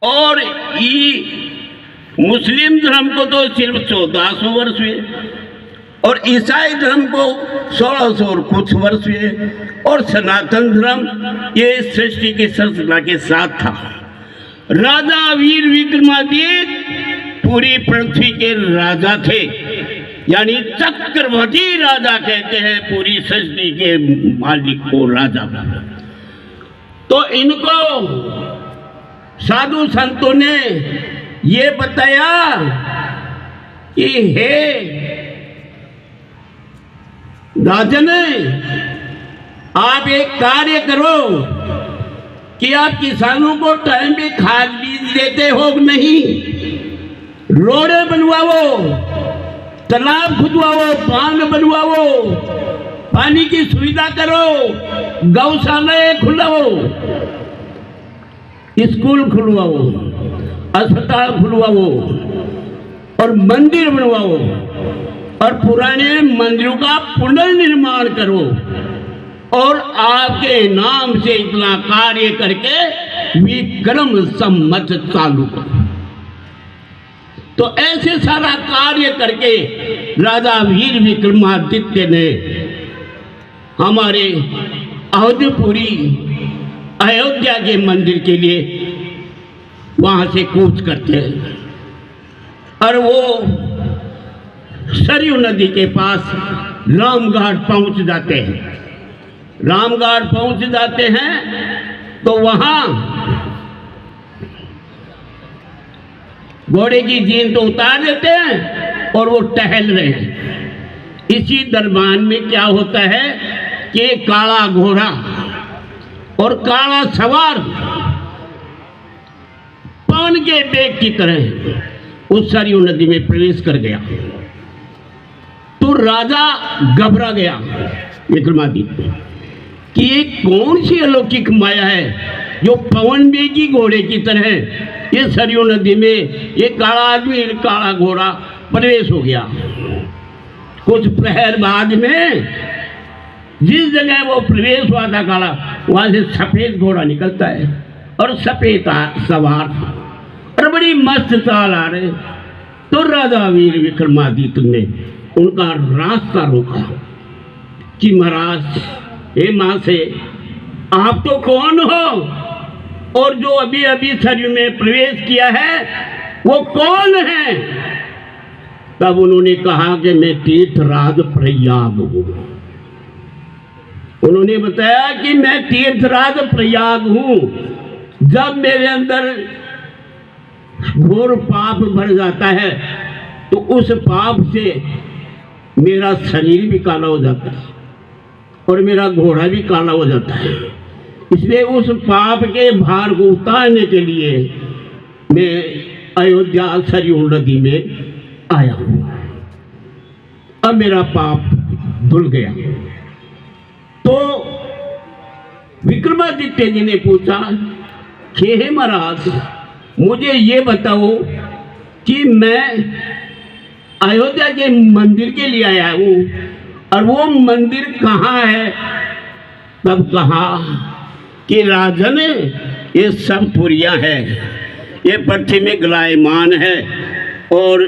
और ये मुस्लिम धर्म को तो सिर्फ 1400 वर्ष हुए और ईसाई धर्म को 1600 और कुछ वर्ष हुए और सनातन धर्म ये सृष्टि की संरचना के साथ था। राजा वीर विक्रमादित्य पूरी पृथ्वी के राजा थे, यानी चक्रवर्ती राजा कहते हैं पूरी सृष्टि के मालिक को राजा। तो इनको साधु संतों ने ये बताया कि हे राजन, आप एक कार्य करो कि आप किसानों को टाइम पे खाद बीज देते हो नहीं, रोडे बनवाओ, तालाब खुदवाओ, बांध बनवाओ, पानी की सुविधा करो, गौशालाएं खुलवाओ, स्कूल खुलवाओ, अस्पताल खुलवाओ और मंदिर बनवाओ और पुराने मंदिरों का पुनर्निर्माण करो और आपके नाम से इतना कार्य करके विक्रम संवत चालू करो। तो ऐसे सारा कार्य करके राजा वीर विक्रमादित्य ने हमारे अवधपुरी अयोध्या के मंदिर के लिए वहां से कूच करते हैं और वो सरयू नदी के पास रामघाट पहुंच जाते हैं। रामघाट पहुंच जाते हैं तो वहां घोड़े की जीन तो उतार देते हैं और वो टहल रहे हैं। इसी दरमियान में क्या होता है कि काला घोड़ा और काला सवार पवन के बेग की तरह उस सरयू नदी में प्रवेश कर गया। तो राजा घबरा गया विक्रमादित्य कि ये कौन सी अलौकिक माया है जो पवन बेगी घोड़े की तरह ये सरयू नदी में ये काला आदमी काला घोड़ा प्रवेश हो गया। कुछ प्रहर बाद में जिस जगह वो प्रवेश हुआ था काला, वहां से सफेद घोड़ा निकलता है और सफेद सवार और बड़ी मस्त चाल आ रहे। तो राजा वीर विक्रमादित्य ने उनका रास्ता रोका कि महाराज, हे मां से, आप तो कौन हो और जो अभी अभी सरयू में प्रवेश किया है वो कौन है? तब उन्होंने कहा कि मैं तीर्थराज प्रयाग हूं। उन्होंने बताया कि मैं तीर्थराज प्रयाग हूं। जब मेरे अंदर घोर पाप भर जाता है तो उस पाप से मेरा शरीर भी काला हो जाता है और मेरा घोड़ा भी काला हो जाता है। इसलिए उस पाप के भार को उतारने के लिए मैं अयोध्या सरयू नदी में आया हूं। अब मेरा पाप धुल गया। तो विक्रमादित्य जी ने पूछा कि हे महाराज, मुझे ये बताओ कि मैं अयोध्या के मंदिर के लिए आया हूं और वो मंदिर कहाँ है? तब कहा कि राजन, ये सब पुरियां है, ये पृथ्वी में गलायमान है और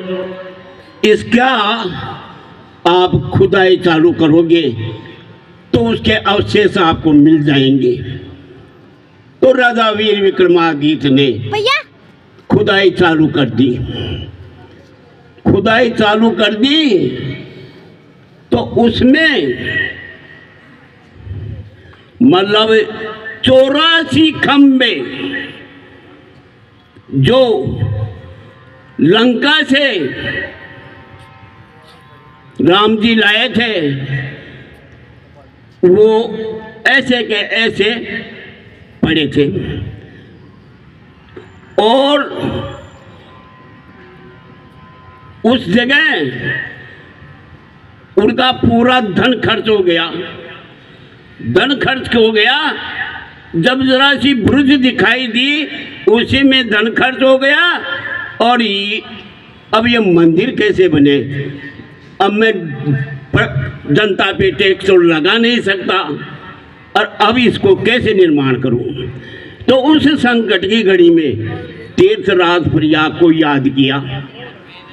इसका आप खुदाई चालू करोगे तो उसके अवशेष आपको मिल जाएंगे। तो राजा वीर विक्रमादित्य ने खुदाई चालू कर दी। खुदाई चालू कर दी तो उसमें मतलब 84 खंबे जो लंका से राम जी लाए थे वो ऐसे के ऐसे पड़े थे और उस जगह उनका पूरा धन खर्च हो गया। धन खर्च हो गया। जब जरा सी ब्रुज दिखाई दी उसी में धन खर्च हो गया और अब ये मंदिर कैसे बने? अब मैं जनता पे टैक्स लगा नहीं सकता और अब इसको कैसे निर्माण करूं? तो उस संकट की घड़ी में तीर्थराज प्रयाग को याद किया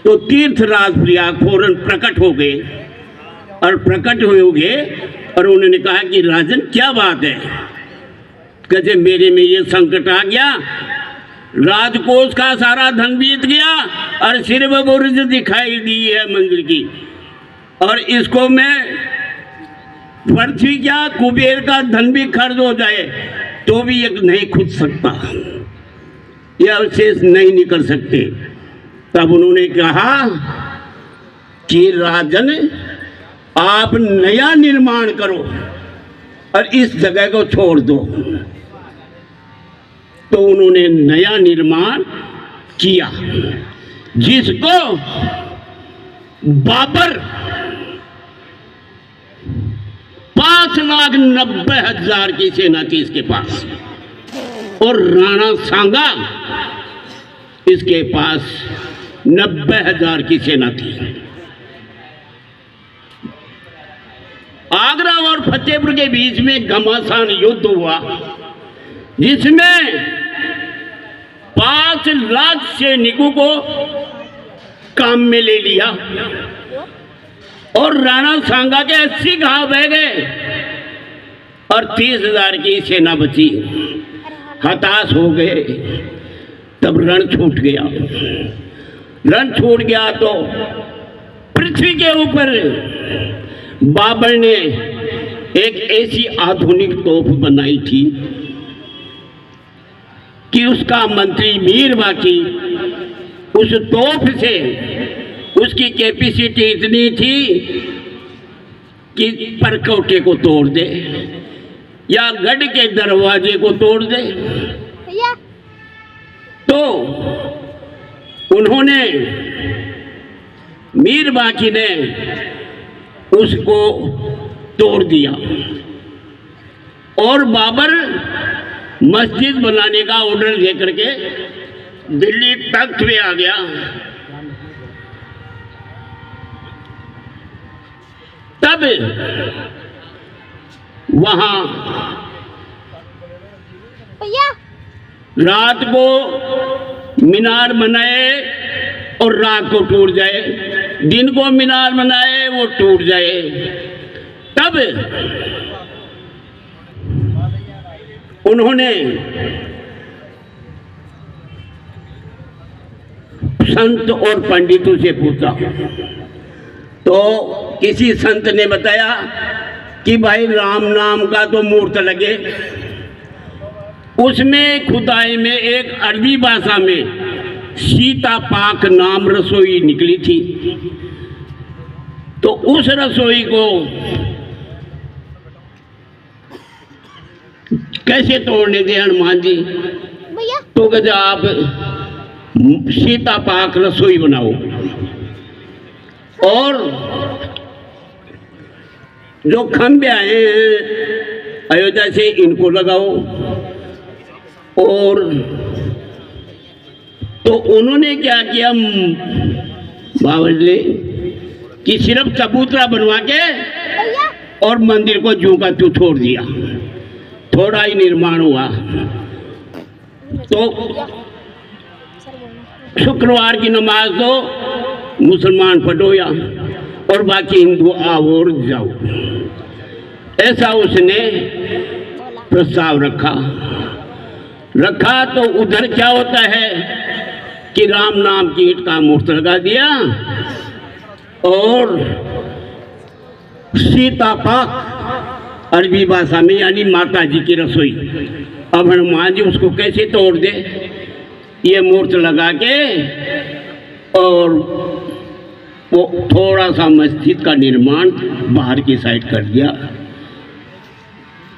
तो तीर्थराज प्रयाग फौरन प्रकट हो गए और प्रकट हो गए और उन्होंने कहा कि राजन क्या बात है। कहते मेरे में ये संकट आ गया, राजकोष का सारा धन बीत गया और सिर्फ बुर्ज दिखाई दी है मंदिर की, और इसको मैं पृथ्वी क्या कुबेर का धन भी खर्च हो जाए तो भी एक नहीं खुद सकता, यह अवशेष नहीं निकल सकते। तब उन्होंने कहा कि राजन आप नया निर्माण करो और इस जगह को छोड़ दो। तो उन्होंने नया निर्माण किया जिसको बाबर 5,90,000 की सेना थी इसके पास और राणा सांगा इसके पास 90,000 की सेना थी। आगरा और फतेहपुर के बीच में घमासान युद्ध हुआ जिसमें 5 लाख सैनिकों को काम में ले लिया और राणा सांगा के 80 घाव बह गए और 30,000 की सेना बची। हताश हो गए, तब रण छूट गया। रण छूट गया तो पृथ्वी के ऊपर बाबर ने एक ऐसी आधुनिक तोप बनाई थी कि उसका मंत्री मीर बाकी उस तोप से उसकी कैपेसिटी इतनी थी कि परकोटे को तोड़ दे या गढ़ के दरवाजे को तोड़ दे। तो उन्होंने मीर बाकी ने उसको तोड़ दिया और बाबर मस्जिद बनाने का ऑर्डर लेकर के दिल्ली तख्त पे आ गया। तब वहां रात को मीनार बनाए और रात को टूट जाए, दिन को मीनार बनाए वो टूट जाए। तब उन्होंने संत और पंडितों से पूछा तो किसी संत ने बताया कि भाई राम नाम का तो मूर्त लगे, उसमें खुदाई में एक अरबी भाषा में सीता पाक नाम रसोई निकली थी। तो उस रसोई को कैसे तोड़ने दे हनुमान जी? तो कहते आप सीता पाक रसोई बनाओ और जो खंबे आए हैं अयोध्या से इनको लगाओ। और तो उन्होंने क्या किया बाबर ने कि सिर्फ चबूतरा बनवा के और मंदिर को जू का तू छोड़ दिया, थोड़ा ही निर्माण हुआ। तो शुक्रवार की नमाज तो मुसलमान पढ़ो या और बाकी हिंदू आओ और जाओ, ऐसा उसने प्रस्ताव रखा। तो उधर क्या होता है कि राम नाम की ईंट का मूर्त लगा दिया और सीता पाक अरबी भाषा में यानी माता जी की रसोई। अब हनुमान जी उसको कैसे तोड़ दे? ये मूर्त लगा के और वो थोड़ा सा मस्जिद का निर्माण बाहर की साइड कर दिया।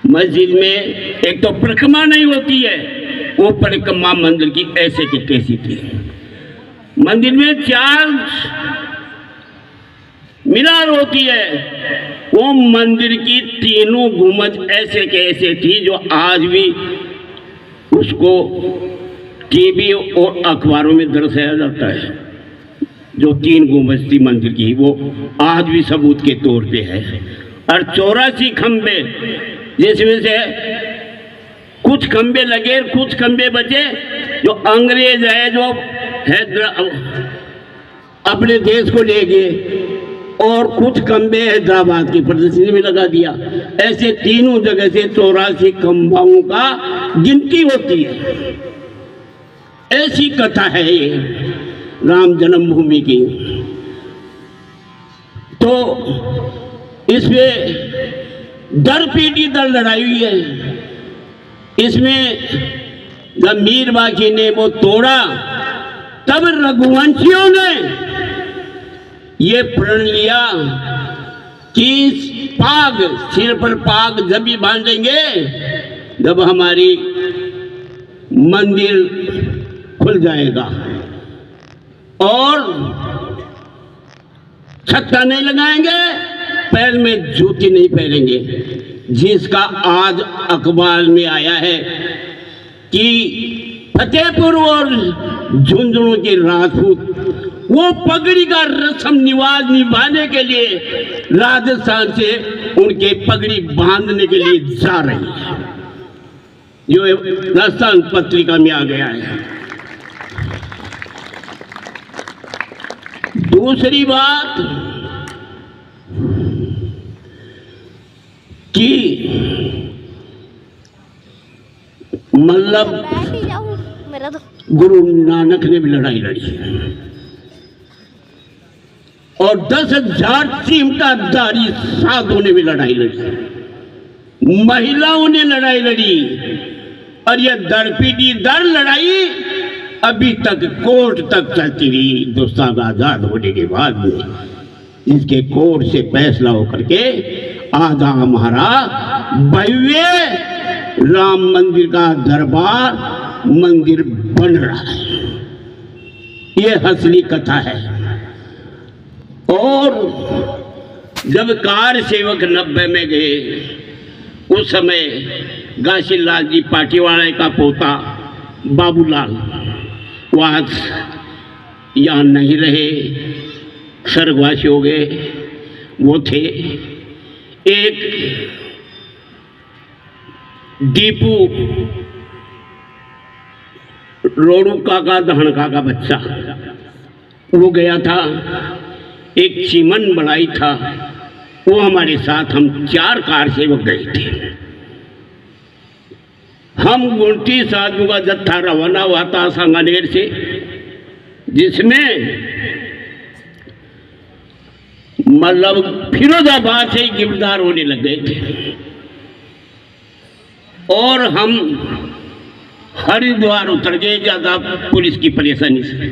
मस्जिद में एक तो परिक्रमा नहीं होती है, वो परिक्रमा मंदिर की ऐसे की तैसी थी। मंदिर में 4 मीनार होती है, वो मंदिर की तीनों गुंबद ऐसे के ऐसे थी जो आज भी उसको टीवी और अखबारों में दर्शाया जाता है। जो 3 गुंबद थी मंदिर की वो आज भी सबूत के तौर पे है। और 84 खंबे जिसमें से कुछ खंबे लगे कुछ खंबे बचे, जो अंग्रेज है जो अपने देश को ले गए और कुछ खंबे हैदराबाद की प्रदर्शनी में लगा दिया। ऐसे तीनों जगह से 84 खंबाओं का गिनती होती है। ऐसी कथा है ये राम जन्मभूमि की। तो इसमें दर पीढ़ी दर लड़ाई हुई है। इसमें जब मीर बाकी ने वो तोड़ा तब रघुवंशियों ने ये प्रण लिया कि पाग सिर पर पाग जब भी बांधेंगे जब हमारी मंदिर खुल जाएगा, और छत्ता नहीं लगाएंगे, पैर में जूती नहीं पहनेंगे। जिसका आज अखबार में आया है कि फतेहपुर और झुंझुनू के राजपूत वो पगड़ी का रस्म निवाज निभाने के लिए राजस्थान से उनके पगड़ी बांधने के लिए जा रही है। जो राजस्थान पत्रिका में आ गया है। दूसरी बात कि मतलब गुरु नानक ने भी लड़ाई लड़ी और 10,000 चिमटाधारी साधुओं ने भी लड़ाई लड़ी, महिलाओं ने लड़ाई लड़ी, और यह दरपीटी दर लड़ाई अभी तक कोर्ट तक चलती रही। हिंदुस्तान आजाद होने के बाद में इसके कोर्ट से फैसला होकर के आज हमारा भव्य राम मंदिर का दरबार मंदिर बन रहा है। ये असली कथा है। और जब कार सेवक 90 में गए उस समय घासीलाल जी पाटीवाला का पोता बाबूलाल वहाँ यहाँ नहीं रहे, स्वर्गवासी हो गए। वो थे एक दीपू रोडू काका दहणका का बच्चा, वो गया था। एक चिमन बड़ाई था, वो हमारे साथ, हम 4 कार सेवक गए थे। हम 29 आदमियों का जत्था रवाना हुआ था सांगानेर से, जिसमें मतलब फिरोजाबाद से गिरफ्तार होने लग गए थे। और हम हरिद्वार उतर गए ज़्यादा पुलिस की परेशानी से,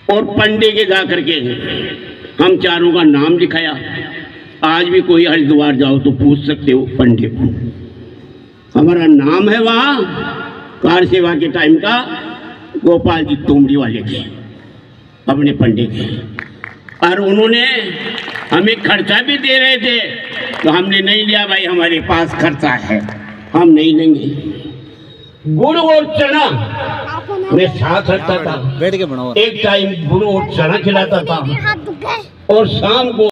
और पंडे के जा करके हम चारों का नाम लिखाया। आज भी कोई हरिद्वार जाओ तो पूछ सकते हो पंडे को, हमारा नाम है वहाँ। कार सेवा के टाइम का गोपाल जी तोमड़ी वाले थे अपने पंडे के, और उन्होंने हमें खर्चा भी दे रहे थे, तो हमने नहीं लिया। भाई हमारे पास खर्चा है, हम नहीं लेंगे। गुड़ और चना मैं साथ रखता था, बैठ के बनाओ। एक टाइम गुड़ और चना खिलाता था, और शाम को